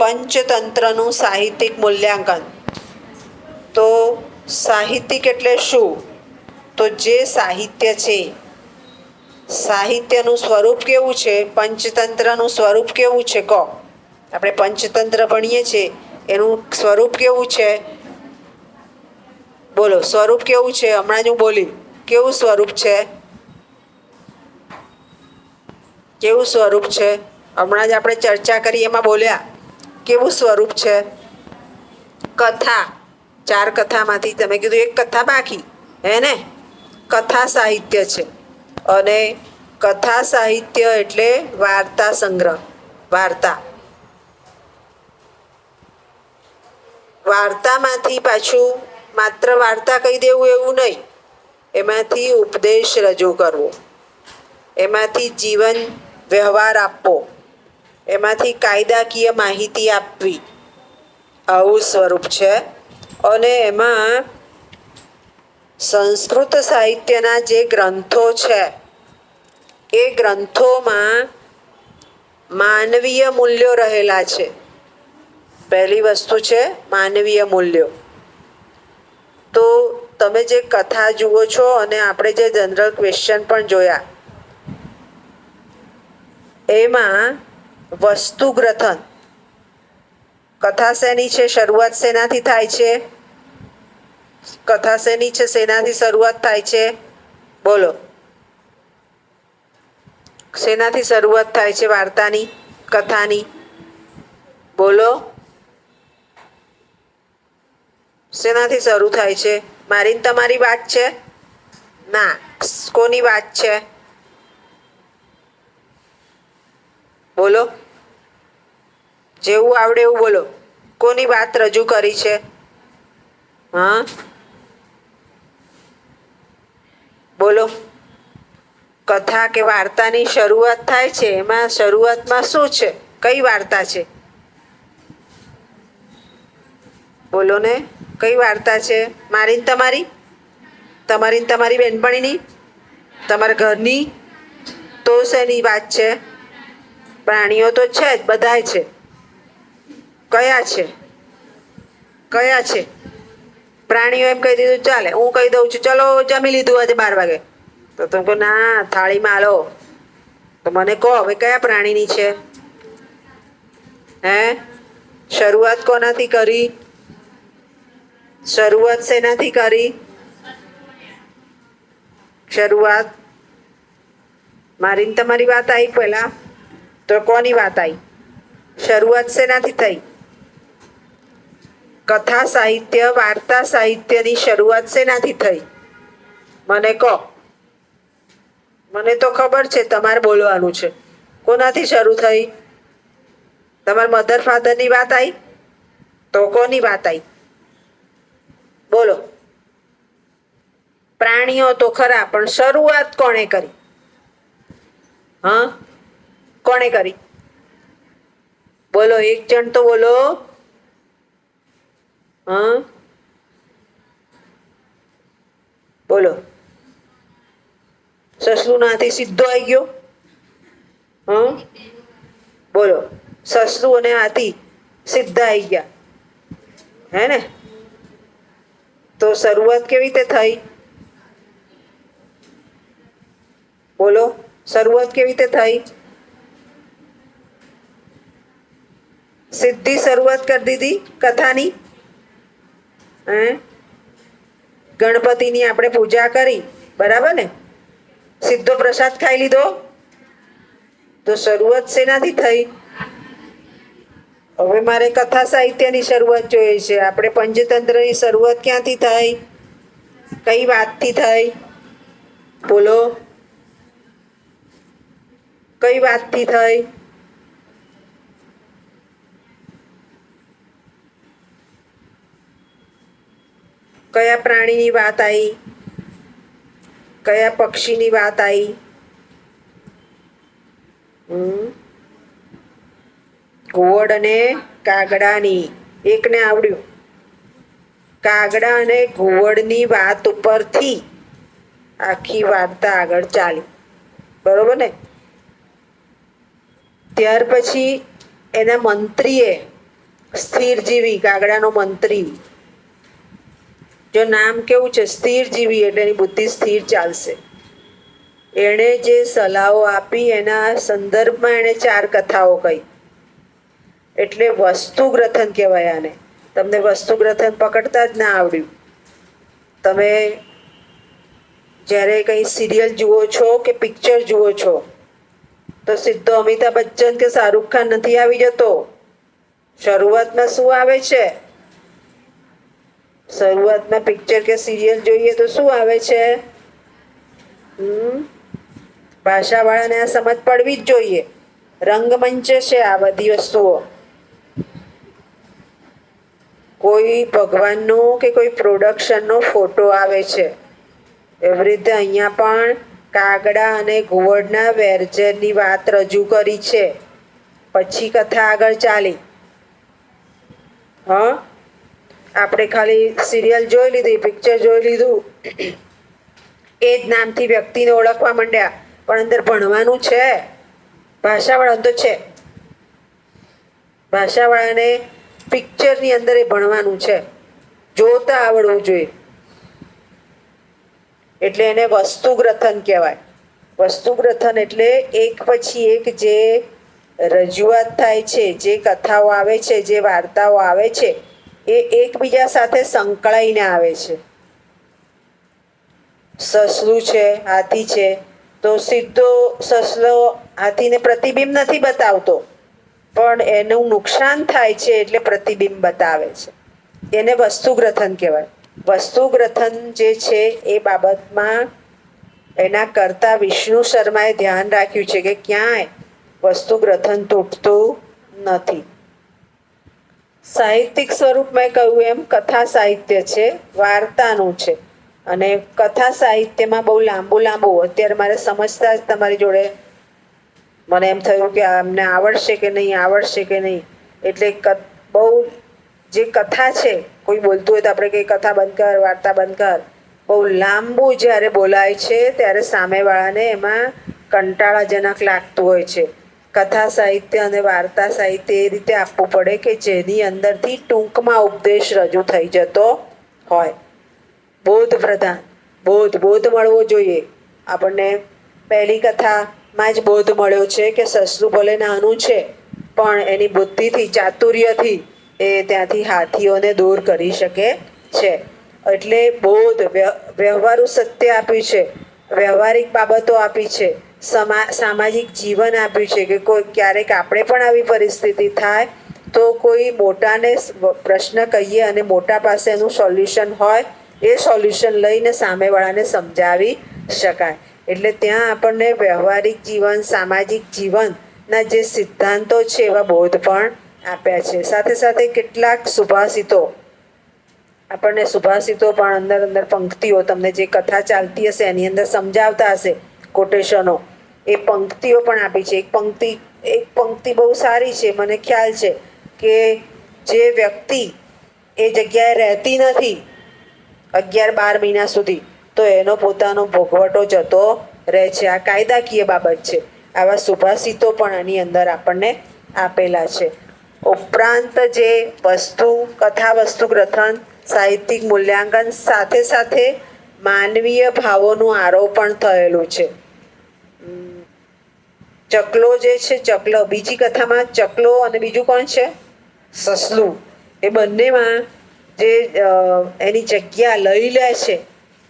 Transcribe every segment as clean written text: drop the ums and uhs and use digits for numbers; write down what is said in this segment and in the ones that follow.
પંચતંત્રનું સાહિત્યિક મૂલ્યાંકન. તો સાહિત્યિક એટલે શું? તો જે સાહિત્ય છે, સાહિત્યનું સ્વરૂપ કેવું છે, પંચતંત્રનું સ્વરૂપ કેવું છે કહો. આપણે પંચતંત્ર ભણીએ છીએ, એનું સ્વરૂપ કેવું છે? બોલો, સ્વરૂપ કેવું છે? હમણાં જ હું બોલી, કેવું સ્વરૂપ છે? કેવું સ્વરૂપ છે? હમણાં જ આપણે ચર્ચા કરી એમાં બોલ્યા, કેવું સ્વરૂપ છે? કથા. 4 કથામાંથી તમે કીધું એક કથા બાકી, હે ને? કથા સાહિત્ય છે. અને કથા સાહિત્ય એટલે વાર્તા સંગ્રહ. વાર્તા, વાર્તામાંથી પાછું માત્ર વાર્તા કહી દેવું એવું નહીં, એમાંથી ઉપદેશ રજૂ કરવો, એમાંથી જીવન વ્યવહાર આપવો, એમાંથી કાયદાકીય માહિતી આપવી, આવું સ્વરૂપ છે. અને એમાં સંસ્કૃત સાહિત્યના જે ગ્રંથો છે, એ ગ્રંથોમાં માનવીય મૂલ્યો રહેલા છે. પહેલી વસ્તુ છે માનવીય મૂલ્યો. તો તમે જે કથા જુઓ છો અને આપણે જે જનરલ ક્વેશ્ચન પણ જોયા, એમાં વસ્તુગ્રથન. કથા શેની છે? શરૂઆત શેનાથી થાય છે? કથા શેની છે? શેનાથી શરૂઆત થાય છે? બોલો, શેનાથી શરૂઆત થાય છે વાર્તાની, કથાની? બોલો, શેનાથી શરૂ થાય છે? મારી ને તમારી વાત છે? ના, કોની વાત છે? બોલો, જેવું આવડે એવું બોલો. કોની વાત રજૂ કરી છે? હા, બોલો. કથા કે વાર્તાની શરૂઆત થાય છે, એમાં શરૂઆતમાં શું છે? કઈ વાર્તા છે? બોલો ને, કઈ વાર્તા છે? મારી ને તમારી? તમારી ને તમારી બહેનપણીની? તમારા ઘરની? તો શેની વાત છે? પ્રાણીઓ તો છે જ, બધાય છે. કયા છે? કયા છે? પ્રાણીઓ એમ કહી દીધું ચાલે, હું કહી દઉં છું ચલો જમી લીધું આજે 12 વાગે, તો તમે કહો ના થાળીમાં આલો. તો મને કહો હવે કયા પ્રાણીની છે? હે? શરૂઆત કોનાથી કરી? શરૂઆત શેનાથી કરી? શરૂઆત મારી ને તમારી વાત આવી પહેલા, તો કોની વાત આવી? શરૂઆત શેનાથી થઈ? કથા સાહિત્ય, વાર્તા સાહિત્યની શરૂઆત શેનાથી થઈ? મને કહો. મને તો ખબર છે, તમારે બોલવાનું છે. કોનાથી શરૂ થઈ? તમારા મધર ફાધરની વાત આવી? તો કોની વાત આવી? બોલો. પ્રાણીઓ તો ખરા, પણ શરૂઆત કોણે કરી? હા, કોણે કરી? બોલો, એક જણ તો બોલો. હા, બોલો. સસલું નાથી સીધો આવી ગયો. હા, બોલો. સસલું અને હાથી સીધા આવી ગયા, હે ને? તો શરૂઆત કેવી રીતે થઈ? બોલો, શરૂઆત કેવી રીતે થઈ? સીધી શરૂઆત કરી દીધી કથાની. હે? ગણપતિની આપણે પૂજા કરી, બરાબર ને? સીધો પ્રસાદ ખાઈ લીધો, તો શરૂઆત શેનાથી થઈ? હવે મારે કથા સાહિત્યની શરૂઆત જોઈએ છે. આપણે પંચતંત્રની શરૂઆત ક્યાંથી થઈ? કઈ વાતથી થઈ? બોલો, કઈ વાતથી થઈ? કયા પ્રાણીની વાત આવી? કયા પક્ષીની વાત આવી? ઘુવડ અને કાગડાની. એકને આવડ્યું. કાગડા અને ઘુવડની વાત ઉપરથી આખી વાર્તા આગળ ચાલી, બરોબર ને? ત્યાર પછી એના મંત્રીએ સ્થિરજીવી, કાગડાનો મંત્રી. જો નામ કેવું છે સ્થિરજીવી, એટલે એની બુદ્ધિ સ્થિર ચાલશે. એણે જે સલાહો આપી એના સંદર્ભમાં એણે 4 કથાઓ કહી, એટલે વસ્તુગ્રથન કહેવાય આને. તમને વસ્તુગ્રથન પકડતા જ ના આવડ્યું. તમે જ્યારે કંઈ સિરિયલ જુઓ છો કે પિક્ચર જુઓ છો તો સીધો અમિતાભ બચ્ચન કે શાહરૂખ ખાન નથી આવી જતો. શરૂઆતમાં શું આવે છે? શરૂઆતમાં પિક્ચર કે સિરિયલ જોઈએ તો શું આવે છે? ભાષાવાળાને આ સમજ પડવી જ જોઈએ. રંગમંચ છે આ બધી વસ્તુઓ. કોઈ ભગવાનનો કે કોઈ પ્રોડક્શનનો ફોટો આવે છે. એવી રીતે અહીંયા પણ કાગડા અને ઘુવડના વેરઝેરની વાત રજૂ કરી છે. પછી કથા આગળ ચાલી. આપણે ખાલી સિરિયલ જોઈ લીધી, પિક્ચર જોઈ લીધું, એ જ નામથી વ્યક્તિને ઓળખવા માંડ્યા, પણ અંદર ભણવાનું છે. ભાષાવાળાને તો છે, ભાષાવાળાને પિક્ચરની અંદર એ ભણવાનું છે, જોતા આવડવું જોઈએ. એટલે એને વસ્તુગ્રથન કહેવાય. વસ્તુગ્રથન એટલે એક પછી એક જે રજૂઆત થાય છે, જે કથાઓ આવે છે, જે વાર્તાઓ આવે છે, એ એકબીજા સાથે સંકળાઈને આવે છે. સસલું છે, હાથી છે, તો સીધો સસલો હાથીને પ્રતિબિંબ નથી બતાવતો, પણ એનું નુકસાન થાય છે એટલે પ્રતિબિંબ બતાવે છે. એને વસ્તુગ્રથન કહેવાય. વસ્તુગ્રથન જે છે એ બાબતમાં એના કરતા વિષ્ણુ શર્માએ ધ્યાન રાખ્યું છે કે ક્યાંય વસ્તુગ્રથન તૂટતું નથી. સાહિત્યિક સ્વરૂપ મેં કહ્યું એમ કથા સાહિત્ય છે, વાર્તાનું છે. અને કથા સાહિત્યમાં બહુ લાંબુ અત્યારે મારે સમજતા જ તમારી જોડે મને એમ થયું કે અમને આવડશે કે નહીં. એટલે બહુ જે કથા છે, કોઈ બોલતું હોય તો આપણે કંઈ કથા બંધ કર, વાર્તા બંધ કર, બહુ લાંબુ જ્યારે બોલાય છે ત્યારે સામેવાળાને એમાં કંટાળાજનક લાગતું હોય છે. કથા સાહિત્ય અને વાર્તા સાહિત્ય એ રીતે આપવું પડે કે જેની અંદરથી ટૂંકમાં ઉપદેશ રજૂ થઈ જતો હોય. બોધ પ્રધાન, બોધ મળવો જોઈએ આપણને. પહેલી કથામાં જ બોધ મળ્યો છે કે સસલું ભલે નાનું છે પણ એની બુદ્ધિથી, ચાતુર્યથી એ ત્યાંથી હાથીઓને દૂર કરી શકે છે. એટલે બોધ, વ્યવહારુ સત્ય આપ્યું છે, વ્યવહારિક બાબતો આપી છે, સામાજિક જીવન આપ્યું છે કે કોઈ ક્યારેક આપણે પણ આવી પરિસ્થિતિ થાય તો કોઈ મોટાને પ્રશ્ન કહીએ અને મોટા પાસે એનું સોલ્યુશન હોય, એ સોલ્યુશન લઈને સામેવાળાને સમજાવી શકાય. એટલે ત્યાં આપણને વ્યવહારિક જીવન, સામાજિક જીવનના જે સિદ્ધાંતો છે એવા બોધ પણ આપ્યા છે. સાથે સાથે કેટલાક સુભાષિતો, આપણને સુભાષિતો પણ અંદર પંક્તિઓ, તમને જે કથા ચાલતી હશે એની અંદર સમજાવતા હશે કોટેશનો, એ પંક્તિઓ પણ આપી છે. એક પંક્તિ બહુ સારી છે, મને ખ્યાલ છે કે જે વ્યક્તિ એ જગ્યાએ રહેતી નથી 11-12 મહિના સુધી, તો એનો પોતાનો ભોગવટો જતો રહે છે. આ કાયદાકીય બાબત છે. આવા સુભાષિતો પણ આની અંદર આપણને આપેલા છે. ઉપરાંત જે કથા વસ્તુગ્રથન, સાહિત્યિક મૂલ્યાંકન સાથે સાથે માનવીય ભાવોનું આરોપણ થયેલું છે. ચકલો જે છે, બીજી કથામાં ચકલો અને બીજું કોણ છે? સસલું. એ બંનેમાં જે એની જગ્યા લઈ લે છે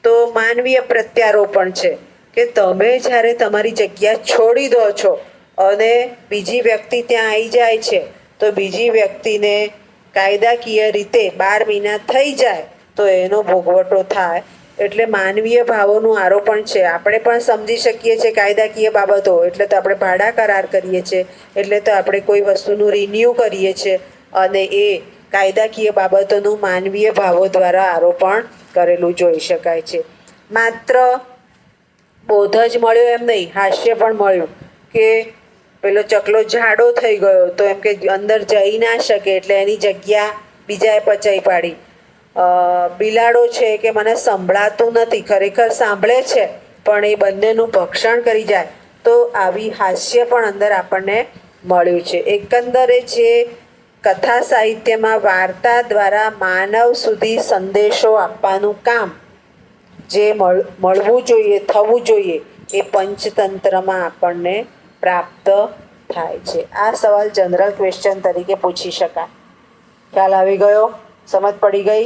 તો માનવીય પ્રત્યારોપણ છે કે તમે જ્યારે તમારી જગ્યા છોડી દો છો અને બીજી વ્યક્તિ ત્યાં આવી જાય છે તો બીજી વ્યક્તિને કાયદાકીય રીતે 12 મહિના થઈ જાય તો એનો ભોગવટો થાય. એટલે માનવીય ભાવોનું આરોપણ છે. આપણે પણ સમજી શકીએ છીએ કાયદાકીય બાબતો, એટલે તો આપણે ભાડા કરાર કરીએ છીએ, એટલે તો આપણે કોઈ વસ્તુનું રિન્યૂ કરીએ છીએ અને એ કાયદાકીય બાબતોનું માનવીય ભાવો દ્વારા આરોપણ કરેલું જોઈ શકાય છે. માત્ર બોધ જ મળ્યો એમ નહીં, હાસ્ય પણ મળ્યું કે પેલો ચકલો જાડો થઈ ગયો તો એમ કે અંદર જઈ ના શકે એટલે એની જગ્યા બીજાએ પચાવી પાડી. બિલાડો છે કે મને સંભળાતું નથી, ખરેખર સાંભળે છે પણ એ બંનેનું ભક્ષણ કરી જાય, તો આવી હાસ્ય પણ અંદર આપણને મળ્યું છે. એકંદરે જે કથા સાહિત્યમાં વાર્તા દ્વારા માનવ સુધી સંદેશો આપવાનું કામ જે મળવું જોઈએ, થવું જોઈએ, એ પંચતંત્રમાં આપણને પ્રાપ્ત થાય છે. આ સવાલ જનરલ ક્વેશ્ચન તરીકે પૂછી શકાય. ખ્યાલ આવી ગયો? સમજ પડી ગઈ?